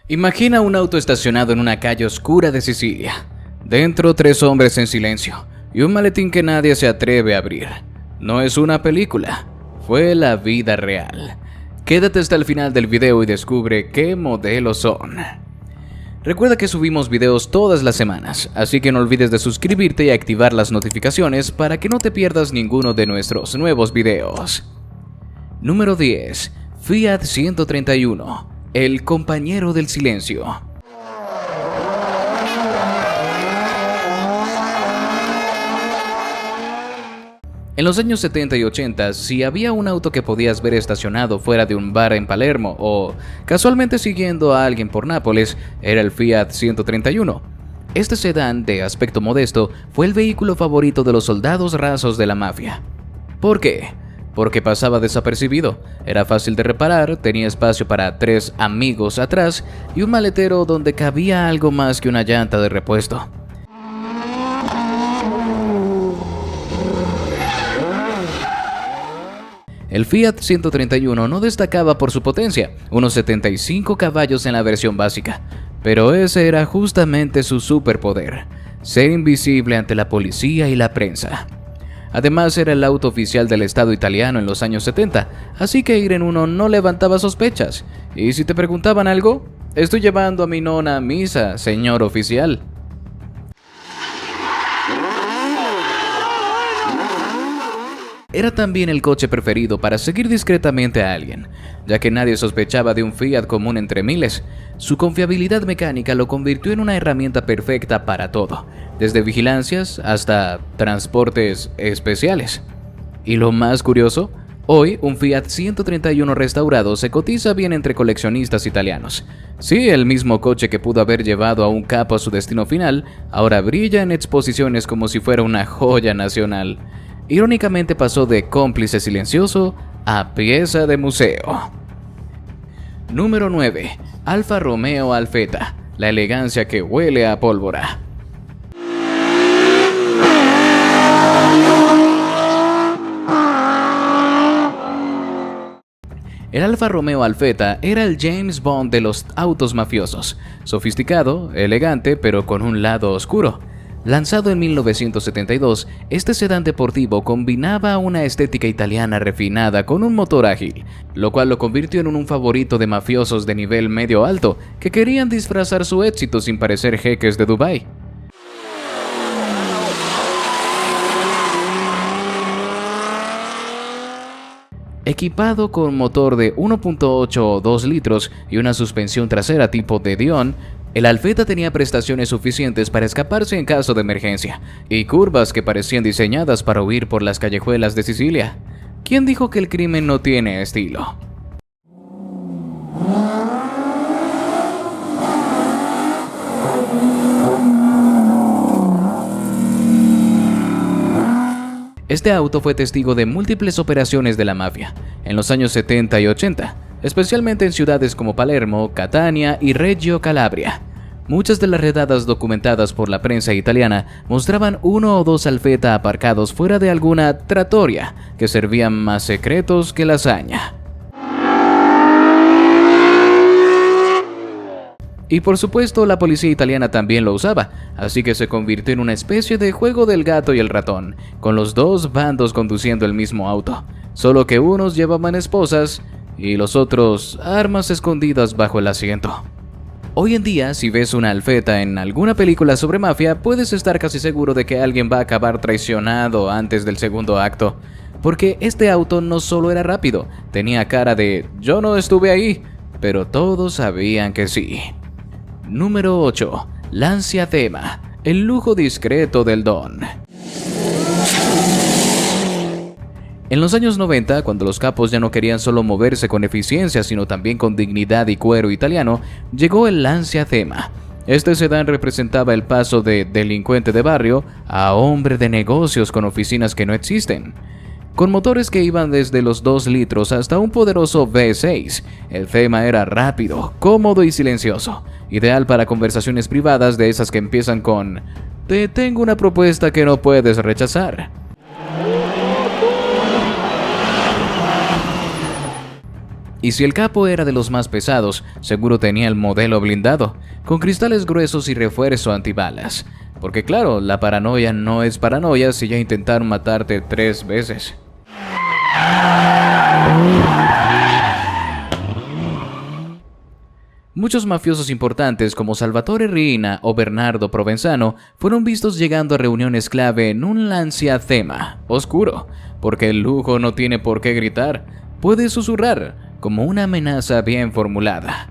Imagina un auto estacionado en una calle oscura de Sicilia. Dentro, 3 hombres en silencio y un maletín que nadie se atreve a abrir. No es una película, fue la vida real. Quédate hasta el final del video y descubre qué modelos son. Recuerda que subimos videos todas las semanas, así que no olvides de suscribirte y activar las notificaciones para que no te pierdas ninguno de nuestros nuevos videos. Número 10. Fiat 131. El compañero del silencio. En los años 70 y 80, si había un auto que podías ver estacionado fuera de un bar en Palermo o casualmente siguiendo a alguien por Nápoles, era el Fiat 131. Este sedán de aspecto modesto fue el vehículo favorito de los soldados rasos de la mafia. ¿Por qué? Porque pasaba desapercibido, era fácil de reparar, tenía espacio para 3 amigos atrás y un maletero donde cabía algo más que una llanta de repuesto. El Fiat 131 no destacaba por su potencia, unos 75 caballos en la versión básica, pero ese era justamente su superpoder, ser invisible ante la policía y la prensa. Además era el auto oficial del Estado italiano en los años 70, así que ir en uno no levantaba sospechas. Y si te preguntaban algo, estoy llevando a mi nona a misa, señor oficial. Era también el coche preferido para seguir discretamente a alguien, ya que nadie sospechaba de un Fiat común entre miles. Su confiabilidad mecánica lo convirtió en una herramienta perfecta para todo, desde vigilancias hasta transportes especiales. Y lo más curioso, hoy un Fiat 131 restaurado se cotiza bien entre coleccionistas italianos. Sí, el mismo coche que pudo haber llevado a un capo a su destino final, ahora brilla en exposiciones como si fuera una joya nacional. Irónicamente pasó de cómplice silencioso a pieza de museo. Número 9. Alfa Romeo Alfetta, la elegancia que huele a pólvora. El Alfa Romeo Alfetta era el James Bond de los autos mafiosos, sofisticado, elegante, pero con un lado oscuro. Lanzado en 1972, este sedán deportivo combinaba una estética italiana refinada con un motor ágil, lo cual lo convirtió en un favorito de mafiosos de nivel medio alto que querían disfrazar su éxito sin parecer jeques de Dubái. Equipado con motor de 1.8 o 2 litros y una suspensión trasera tipo de Dion, el Alfetta tenía prestaciones suficientes para escaparse en caso de emergencia, y curvas que parecían diseñadas para huir por las callejuelas de Sicilia. ¿Quién dijo que el crimen no tiene estilo? Este auto fue testigo de múltiples operaciones de la mafia en los años 70 y 80, especialmente en ciudades como Palermo, Catania y Reggio Calabria. Muchas de las redadas documentadas por la prensa italiana mostraban 1 o 2 Alfetta aparcados fuera de alguna trattoria que servían más secretos que lasaña. Y por supuesto la policía italiana también lo usaba, así que se convirtió en una especie de juego del gato y el ratón, con los 2 bandos conduciendo el mismo auto, solo que unos llevaban esposas y los otros armas escondidas bajo el asiento. Hoy en día, si ves una Alfetta en alguna película sobre mafia, puedes estar casi seguro de que alguien va a acabar traicionado antes del segundo acto, porque este auto no solo era rápido, tenía cara de "yo no estuve ahí", pero todos sabían que sí. Número 8. Lancia Thema, el lujo discreto del Don. En los años 90, cuando los capos ya no querían solo moverse con eficiencia, sino también con dignidad y cuero italiano, llegó el Lancia Thema. Este sedán representaba el paso de delincuente de barrio a hombre de negocios con oficinas que no existen. Con motores que iban desde los 2 litros hasta un poderoso V6, el Thema era rápido, cómodo y silencioso, ideal para conversaciones privadas de esas que empiezan con "te tengo una propuesta que no puedes rechazar". Y si el capo era de los más pesados, seguro tenía el modelo blindado, con cristales gruesos y refuerzo antibalas. Porque claro, la paranoia no es paranoia si ya intentaron matarte 3 veces. Muchos mafiosos importantes como Salvatore Riina o Bernardo Provenzano fueron vistos llegando a reuniones clave en un Lancia Thema oscuro, porque el lujo no tiene por qué gritar, puede susurrar, como una amenaza bien formulada.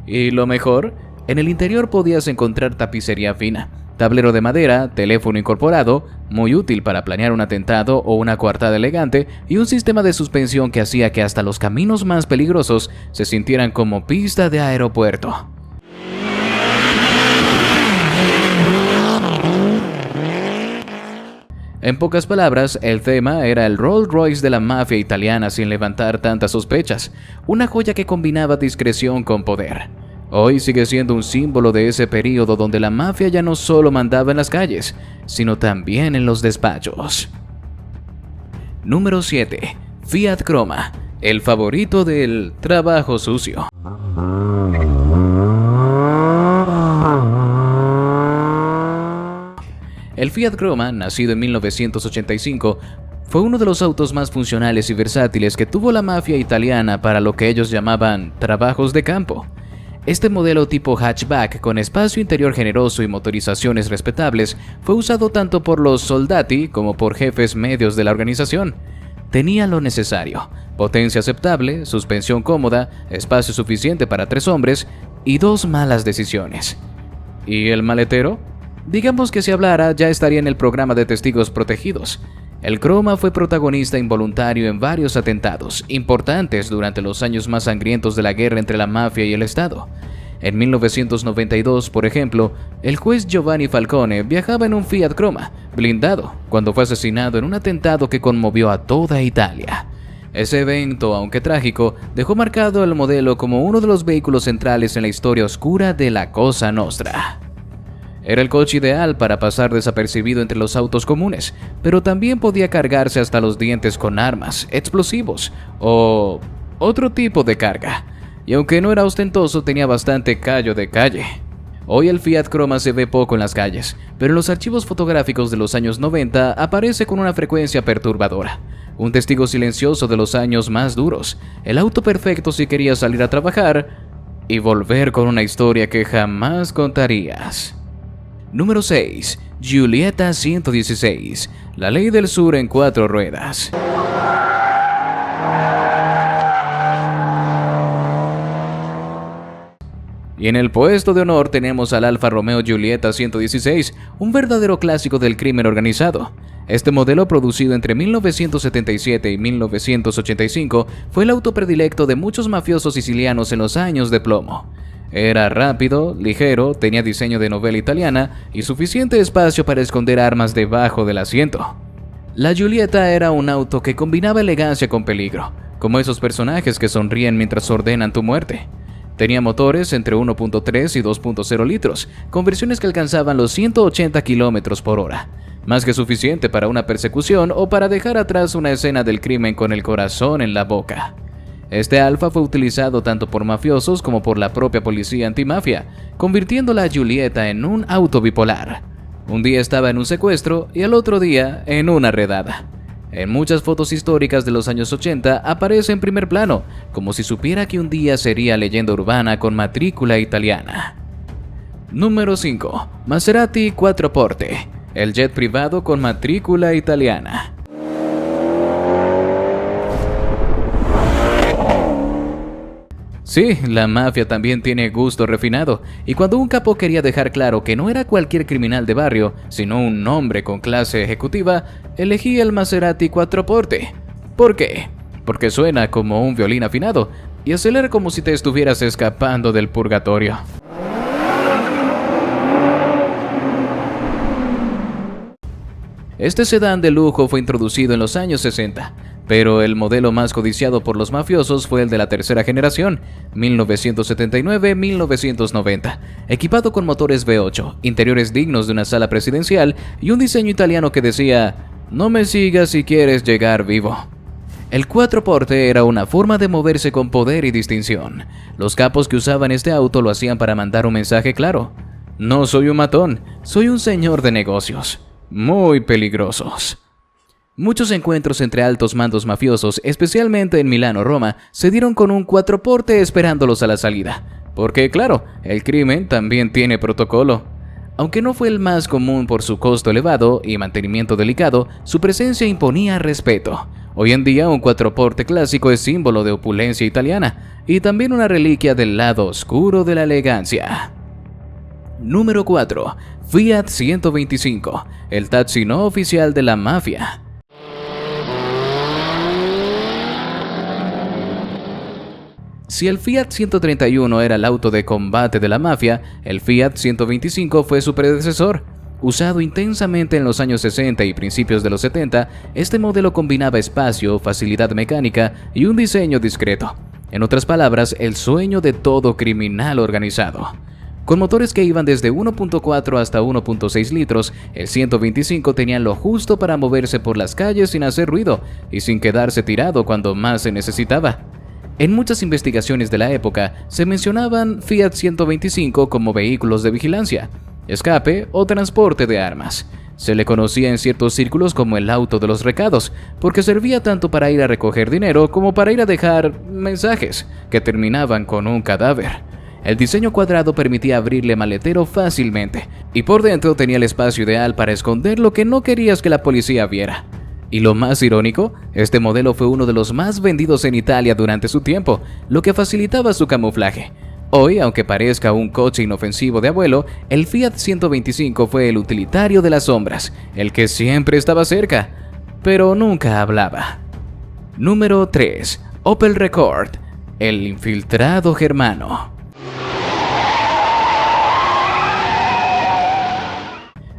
Y lo mejor, en el interior podías encontrar tapicería fina, tablero de madera, teléfono incorporado, muy útil para planear un atentado o una coartada elegante, y un sistema de suspensión que hacía que hasta los caminos más peligrosos se sintieran como pista de aeropuerto. En pocas palabras, el tema era el Rolls Royce de la mafia italiana sin levantar tantas sospechas, una joya que combinaba discreción con poder. Hoy sigue siendo un símbolo de ese periodo donde la mafia ya no solo mandaba en las calles, sino también en los despachos. Número 7. Fiat Croma, el favorito del trabajo sucio. El Fiat Croma, nacido en 1985, fue uno de los autos más funcionales y versátiles que tuvo la mafia italiana para lo que ellos llamaban trabajos de campo. Este modelo tipo hatchback con espacio interior generoso y motorizaciones respetables fue usado tanto por los soldati como por jefes medios de la organización. Tenía lo necesario: potencia aceptable, suspensión cómoda, espacio suficiente para 3 hombres y 2 malas decisiones. ¿Y el maletero? Digamos que si hablara ya estaría en el programa de testigos protegidos. El Croma fue protagonista involuntario en varios atentados importantes durante los años más sangrientos de la guerra entre la mafia y el Estado. En 1992, por ejemplo, el juez Giovanni Falcone viajaba en un Fiat Croma blindado cuando fue asesinado en un atentado que conmovió a toda Italia. Ese evento, aunque trágico, dejó marcado el modelo como uno de los vehículos centrales en la historia oscura de la Cosa Nostra. Era el coche ideal para pasar desapercibido entre los autos comunes, pero también podía cargarse hasta los dientes con armas, explosivos o otro tipo de carga. Y aunque no era ostentoso, tenía bastante callo de calle. Hoy el Fiat Croma se ve poco en las calles, pero en los archivos fotográficos de los años 90 aparece con una frecuencia perturbadora. Un testigo silencioso de los años más duros, el auto perfecto si querías salir a trabajar y volver con una historia que jamás contarías. Número 6. Giulietta 116, la ley del sur en 4 ruedas. Y en el puesto de honor tenemos al Alfa Romeo Giulietta 116, un verdadero clásico del crimen organizado. Este modelo, producido entre 1977 y 1985, fue el auto predilecto de muchos mafiosos sicilianos en los años de plomo. Era rápido, ligero, tenía diseño de novela italiana y suficiente espacio para esconder armas debajo del asiento. La Giulietta era un auto que combinaba elegancia con peligro, como esos personajes que sonríen mientras ordenan tu muerte. Tenía motores entre 1.3 y 2.0 litros, con versiones que alcanzaban los 180 km por hora, más que suficiente para una persecución o para dejar atrás una escena del crimen con el corazón en la boca. Este Alfa fue utilizado tanto por mafiosos como por la propia policía antimafia, convirtiendo la Giulietta en un auto bipolar. Un día estaba en un secuestro y al otro día en una redada. En muchas fotos históricas de los años 80 aparece en primer plano, como si supiera que un día sería leyenda urbana con matrícula italiana. Número 5. Maserati Quattroporte, el jet privado con matrícula italiana. Sí, la mafia también tiene gusto refinado, y cuando un capo quería dejar claro que no era cualquier criminal de barrio, sino un hombre con clase ejecutiva, elegía el Maserati Quattroporte. ¿Por qué? Porque suena como un violín afinado, y acelera como si te estuvieras escapando del purgatorio. Este sedán de lujo fue introducido en los años 60, pero el modelo más codiciado por los mafiosos fue el de la tercera generación, 1979-1990, equipado con motores V8, interiores dignos de una sala presidencial y un diseño italiano que decía: "No me sigas si quieres llegar vivo". El cuatroporte era una forma de moverse con poder y distinción. Los capos que usaban este auto lo hacían para mandar un mensaje claro: no soy un matón, soy un señor de negocios, muy peligrosos. Muchos encuentros entre altos mandos mafiosos, especialmente en Milán o Roma, se dieron con un cuatroporte esperándolos a la salida. Porque, claro, el crimen también tiene protocolo. Aunque no fue el más común por su costo elevado y mantenimiento delicado, su presencia imponía respeto. Hoy en día, un cuatroporte clásico es símbolo de opulencia italiana y también una reliquia del lado oscuro de la elegancia. Número 4. Fiat 125, el taxi no oficial de la mafia. Si el Fiat 131 era el auto de combate de la mafia, el Fiat 125 fue su predecesor. Usado intensamente en los años 60 y principios de los 70, este modelo combinaba espacio, facilidad mecánica y un diseño discreto. En otras palabras, el sueño de todo criminal organizado. Con motores que iban desde 1.4 hasta 1.6 litros, el 125 tenía lo justo para moverse por las calles sin hacer ruido y sin quedarse tirado cuando más se necesitaba. En muchas investigaciones de la época se mencionaban Fiat 125 como vehículos de vigilancia, escape o transporte de armas. Se le conocía en ciertos círculos como el auto de los recados, porque servía tanto para ir a recoger dinero como para ir a dejar mensajes que terminaban con un cadáver. El diseño cuadrado permitía abrirle maletero fácilmente, y por dentro tenía el espacio ideal para esconder lo que no querías que la policía viera. Y lo más irónico, este modelo fue uno de los más vendidos en Italia durante su tiempo, lo que facilitaba su camuflaje. Hoy, aunque parezca un coche inofensivo de abuelo, el Fiat 125 fue el utilitario de las sombras, el que siempre estaba cerca, pero nunca hablaba. Número 3. Opel Rekord, el infiltrado germano.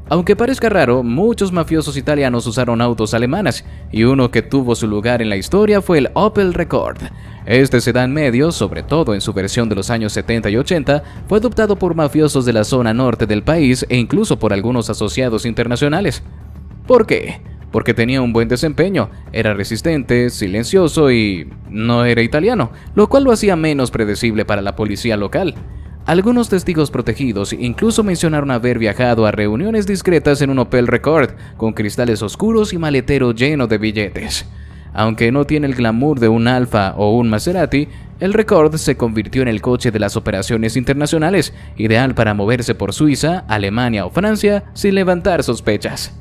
Aunque parezca raro, muchos mafiosos italianos usaron autos alemanes, y uno que tuvo su lugar en la historia fue el Opel Rekord. Este sedán medio, sobre todo en su versión de los años 70 y 80, fue adoptado por mafiosos de la zona norte del país e incluso por algunos asociados internacionales. ¿Por qué? Porque tenía un buen desempeño, era resistente, silencioso y no era italiano, lo cual lo hacía menos predecible para la policía local. Algunos testigos protegidos incluso mencionaron haber viajado a reuniones discretas en un Opel Rekord, con cristales oscuros y maletero lleno de billetes. Aunque no tiene el glamour de un Alfa o un Maserati, el Rekord se convirtió en el coche de las operaciones internacionales, ideal para moverse por Suiza, Alemania o Francia sin levantar sospechas.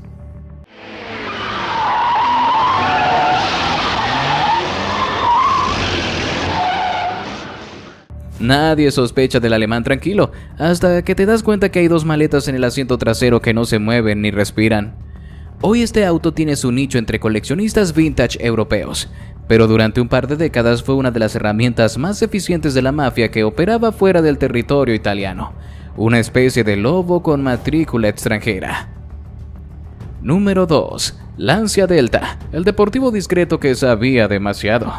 Nadie sospecha del alemán tranquilo, hasta que te das cuenta que hay dos maletas en el asiento trasero que no se mueven ni respiran. Hoy este auto tiene su nicho entre coleccionistas vintage europeos, pero durante un par de décadas fue una de las herramientas más eficientes de la mafia que operaba fuera del territorio italiano, una especie de lobo con matrícula extranjera. Número 2. Lancia Delta, el deportivo discreto que sabía demasiado.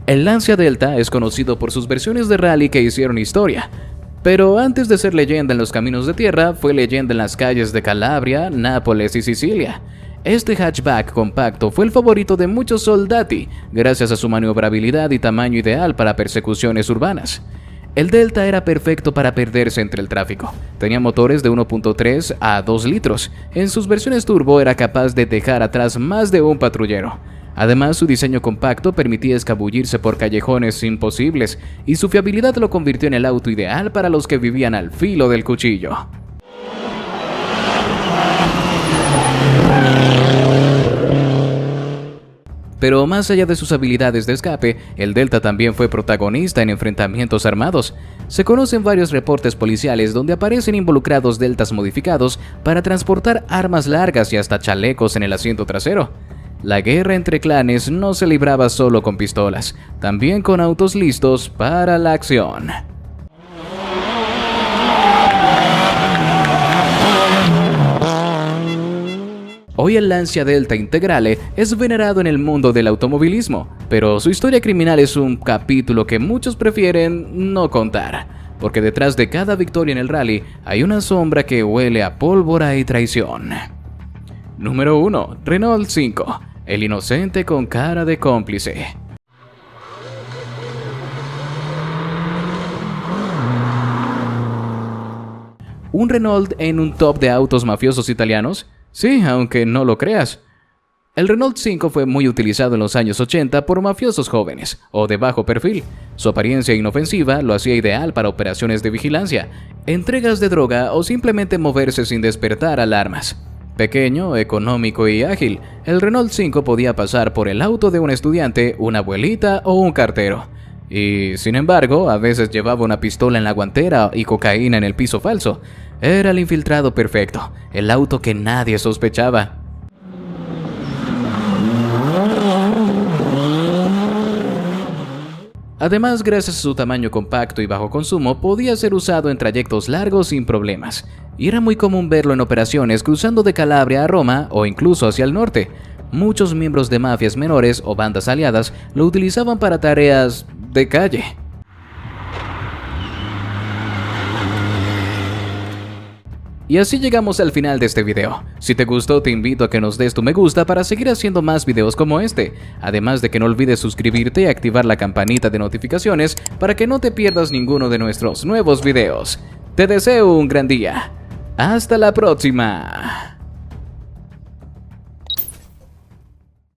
El Lancia Delta es conocido por sus versiones de rally que hicieron historia, pero antes de ser leyenda en los caminos de tierra, fue leyenda en las calles de Calabria, Nápoles y Sicilia. Este hatchback compacto fue el favorito de muchos soldati, gracias a su maniobrabilidad y tamaño ideal para persecuciones urbanas. El Delta era perfecto para perderse entre el tráfico. Tenía motores de 1.3 a 2 litros. En sus versiones turbo era capaz de dejar atrás más de un patrullero. Además, su diseño compacto permitía escabullirse por callejones imposibles, y su fiabilidad lo convirtió en el auto ideal para los que vivían al filo del cuchillo. Pero más allá de sus habilidades de escape, el Delta también fue protagonista en enfrentamientos armados. Se conocen varios reportes policiales donde aparecen involucrados Deltas modificados para transportar armas largas y hasta chalecos en el asiento trasero. La guerra entre clanes no se libraba solo con pistolas, también con autos listos para la acción. Hoy el Lancia Delta Integrale es venerado en el mundo del automovilismo, pero su historia criminal es un capítulo que muchos prefieren no contar, porque detrás de cada victoria en el rally hay una sombra que huele a pólvora y traición. Número 1. Renault 5. El inocente con cara de cómplice. ¿Un Renault en un top de autos mafiosos italianos? Sí, aunque no lo creas. El Renault 5 fue muy utilizado en los años 80 por mafiosos jóvenes o de bajo perfil. Su apariencia inofensiva lo hacía ideal para operaciones de vigilancia, entregas de droga o simplemente moverse sin despertar alarmas. Pequeño, económico y ágil, el Renault 5 podía pasar por el auto de un estudiante, una abuelita o un cartero. Y, sin embargo, a veces llevaba una pistola en la guantera y cocaína en el piso falso. Era el infiltrado perfecto, el auto que nadie sospechaba. Además, gracias a su tamaño compacto y bajo consumo, podía ser usado en trayectos largos sin problemas, y era muy común verlo en operaciones cruzando de Calabria a Roma o incluso hacia el norte. Muchos miembros de mafias menores o bandas aliadas lo utilizaban para tareas de calle. Y así llegamos al final de este video. Si te gustó, te invito a que nos des tu me gusta para seguir haciendo más videos como este. Además de que no olvides suscribirte y activar la campanita de notificaciones para que no te pierdas ninguno de nuestros nuevos videos. Te deseo un gran día. ¡Hasta la próxima!